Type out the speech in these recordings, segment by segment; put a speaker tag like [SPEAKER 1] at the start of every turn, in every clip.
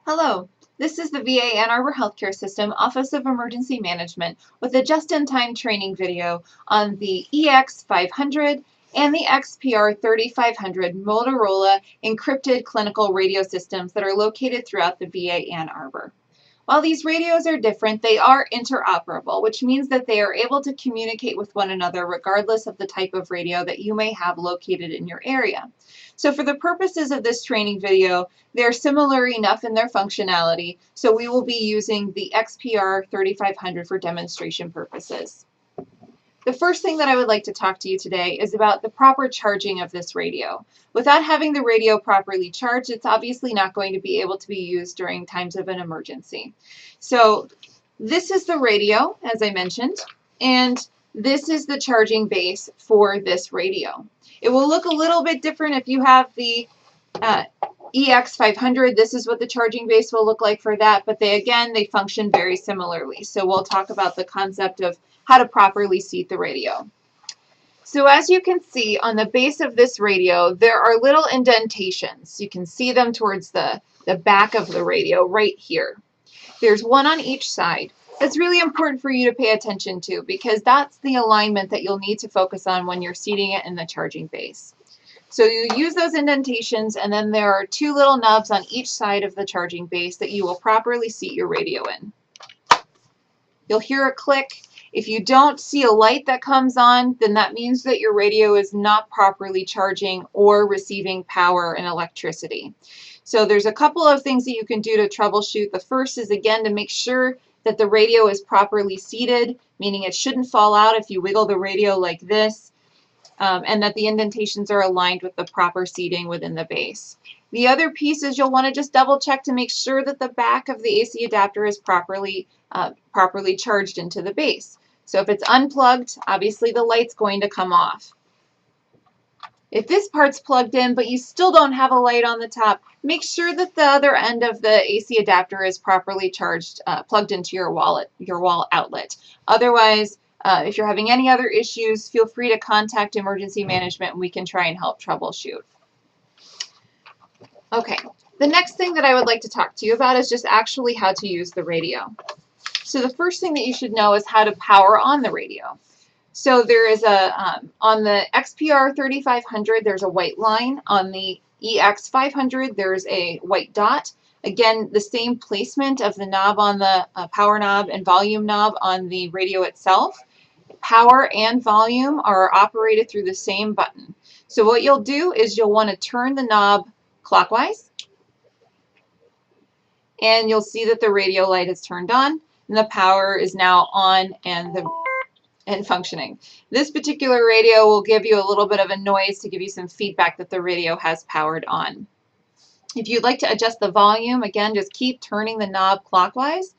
[SPEAKER 1] Hello, this is the VA Ann Arbor Healthcare System Office of Emergency Management with a just-in-time training video on the EX500 and the XPR 3500 Motorola encrypted clinical radio systems that are located throughout the VA Ann Arbor. While these radios are different, they are interoperable, which means that they are able to communicate with one another regardless of the type of radio that you may have located in your area. So for the purposes of this training video, they're similar enough in their functionality, so we will be using the XPR 3500 for demonstration purposes. The first thing that I would like to talk to you today is about the proper charging of this radio. Without having the radio properly charged, it's obviously not going to be able to be used during times of an emergency. So this is the radio, as I mentioned, and this is the charging base for this radio. It will look a little bit different if you have the EX500. This is what the charging base will look like for that, but they function very similarly. So we'll talk about the concept of how to properly seat the radio. So as you can see on the base of this radio, there are little indentations. You can see them towards the back of the radio right here. There's one on each side. That's really important for you to pay attention to because that's the alignment that you'll need to focus on when you're seating it in the charging base. So you use those indentations, and then there are two little knobs on each side of the charging base that you will properly seat your radio in. You'll hear a click. If you don't see a light that comes on, then that means that your radio is not properly charging or receiving power and electricity. So there's a couple of things that you can do to troubleshoot. The first is, again, to make sure that the radio is properly seated, meaning it shouldn't fall out if you wiggle the radio like this, and that the indentations are aligned with the proper seating within the base. The other piece is you'll want to just double check to make sure that the back of the AC adapter is properly charged into the base. So if it's unplugged, obviously the light's going to come off. If this part's plugged in but you still don't have a light on the top, make sure that the other end of the AC adapter is properly charged, plugged into your wall outlet. Otherwise, if you're having any other issues, feel free to contact emergency management and we can try and help troubleshoot. Okay, the next thing that I would like to talk to you about is just actually how to use the radio. So the first thing that you should know is how to power on the radio. So there is on the XPR 3500, there's a white line. On the EX500, there's a white dot. Again, the same placement of the knob on the power knob and volume knob on the radio itself. Power and volume are operated through the same button. So what you'll do is you'll want to turn the knob clockwise, and you'll see that the radio light is turned on, and the power is now on and functioning. This particular radio will give you a little bit of a noise to give you some feedback that the radio has powered on. If you'd like to adjust the volume, again, just keep turning the knob clockwise,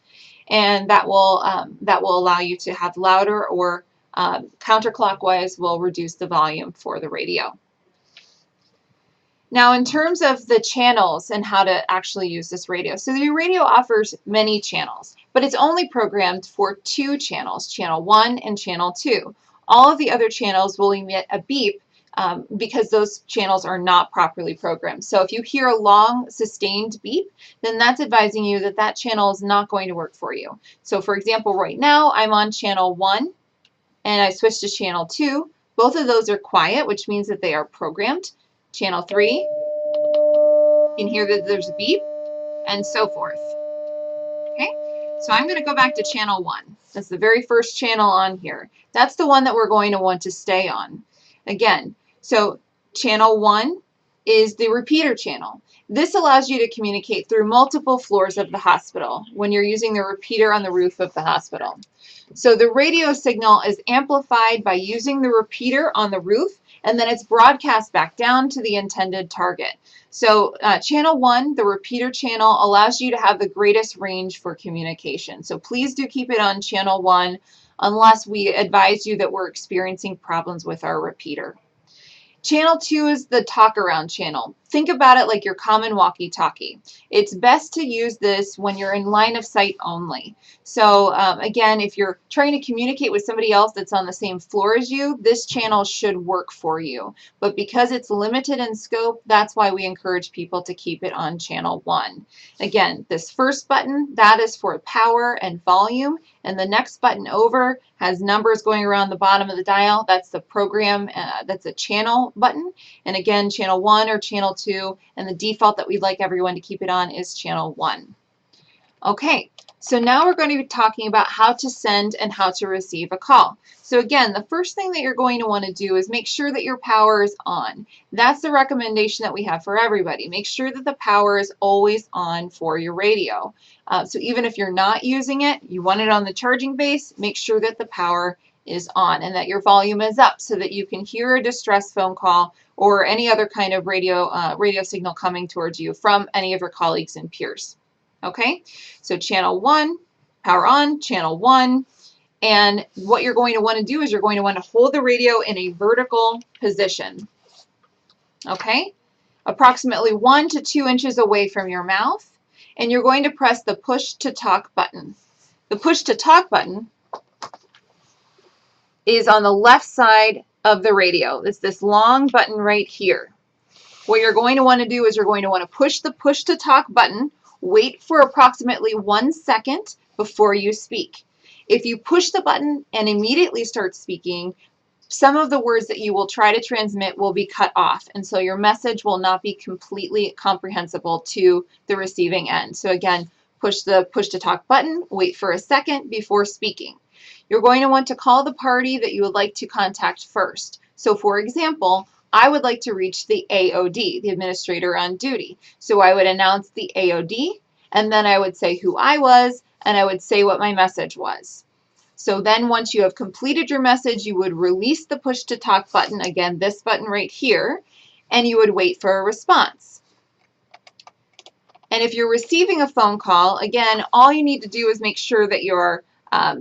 [SPEAKER 1] and that will allow you to have louder, or counterclockwise will reduce the volume for the radio. Now, in terms of the channels and how to actually use this radio, so the radio offers many channels, but it's only programmed for two channels, channel 1 and channel 2. All of the other channels will emit a beep because those channels are not properly programmed. So if you hear a long, sustained beep, then that's advising you that that channel is not going to work for you. So for example, right now I'm on channel 1 and I switched to channel 2. Both of those are quiet, which means that they are programmed. Channel 3, you can hear that there's a beep, and so forth. Okay, so I'm going to go back to channel 1. That's the very first channel on here. That's the one that we're going to want to stay on. Again, so channel 1 is the repeater channel. This allows you to communicate through multiple floors of the hospital when you're using the repeater on the roof of the hospital. So the radio signal is amplified by using the repeater on the roof, and then it's broadcast back down to the intended target. So channel 1, the repeater channel, allows you to have the greatest range for communication. So please do keep it on channel 1 unless we advise you that we're experiencing problems with our repeater. Channel 2 is the talk around channel. think about it like your common walkie-talkie. It's best to use this when you're in line of sight only. So again, if you're trying to communicate with somebody else that's on the same floor as you, this channel should work for you. But because it's limited in scope, that's why we encourage people to keep it on channel 1. Again, this first button, that is for power and volume, and the next button over has numbers going around the bottom of the dial. That's the program, that's a channel button. And again, channel 1 or channel 2, and the default that we'd like everyone to keep it on is channel 1. Okay, so now we're going to be talking about how to send and how to receive a call. So again, the first thing that you're going to want to do is make sure that your power is on. That's the recommendation that we have for everybody. Make sure that the power is always on for your radio. So even if you're not using it, you want it on the charging base, make sure that the power is on and that your volume is up so that you can hear a distress phone call or any other kind of radio signal coming towards you from any of your colleagues and peers. Okay, so channel 1, power on, channel 1, and what you're going to want to do is you're going to want to hold the radio in a vertical position. Okay, approximately 1 to 2 inches away from your mouth, and you're going to press the push to talk button. The push to talk button is on the left side of the radio. It's this long button right here. What you're going to want to do is you're going to want to push the push to talk button, wait for approximately 1 second before you speak. If you push the button and immediately start speaking, some of the words that you will try to transmit will be cut off, and so your message will not be completely comprehensible to the receiving end. So again, push the push to talk button, wait for a second before speaking. You're going to want to call the party that you would like to contact first. So for example, I would like to reach the AOD, the administrator on duty. So I would announce the AOD, and then I would say who I was, and I would say what my message was. So then once you have completed your message, you would release the push to talk button, again, this button right here, and you would wait for a response. And if you're receiving a phone call, again, all you need to do is make sure that your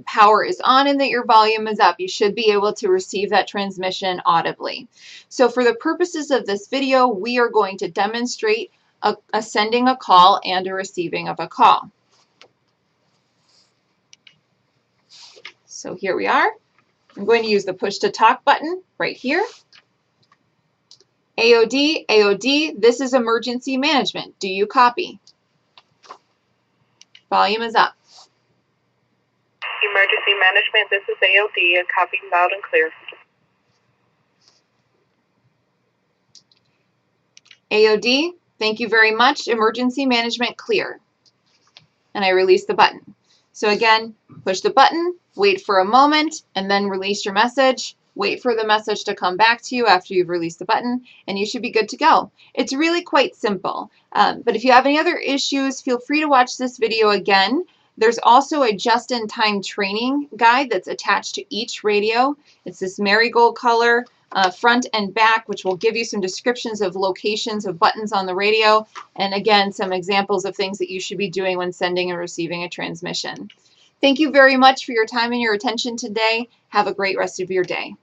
[SPEAKER 1] power is on and that your volume is up. You should be able to receive that transmission audibly. So for the purposes of this video, we are going to demonstrate a sending a call and a receiving of a call. So here we are. I'm going to use the push to talk button right here. AOD, AOD, this is emergency management. Do you copy? Volume is up.
[SPEAKER 2] Emergency management, this is AOD, and copy loud and clear.
[SPEAKER 1] AOD, thank you very much. Emergency management clear. And I release the button. So again, push the button, wait for a moment, and then release your message. Wait for the message to come back to you after you've released the button, and you should be good to go. It's really quite simple. But if you have any other issues, feel free to watch this video again. There's also a just-in-time training guide that's attached to each radio. It's this marigold color, front and back, which will give you some descriptions of locations of buttons on the radio, and again, some examples of things that you should be doing when sending and receiving a transmission. Thank you very much for your time and your attention today. Have a great rest of your day.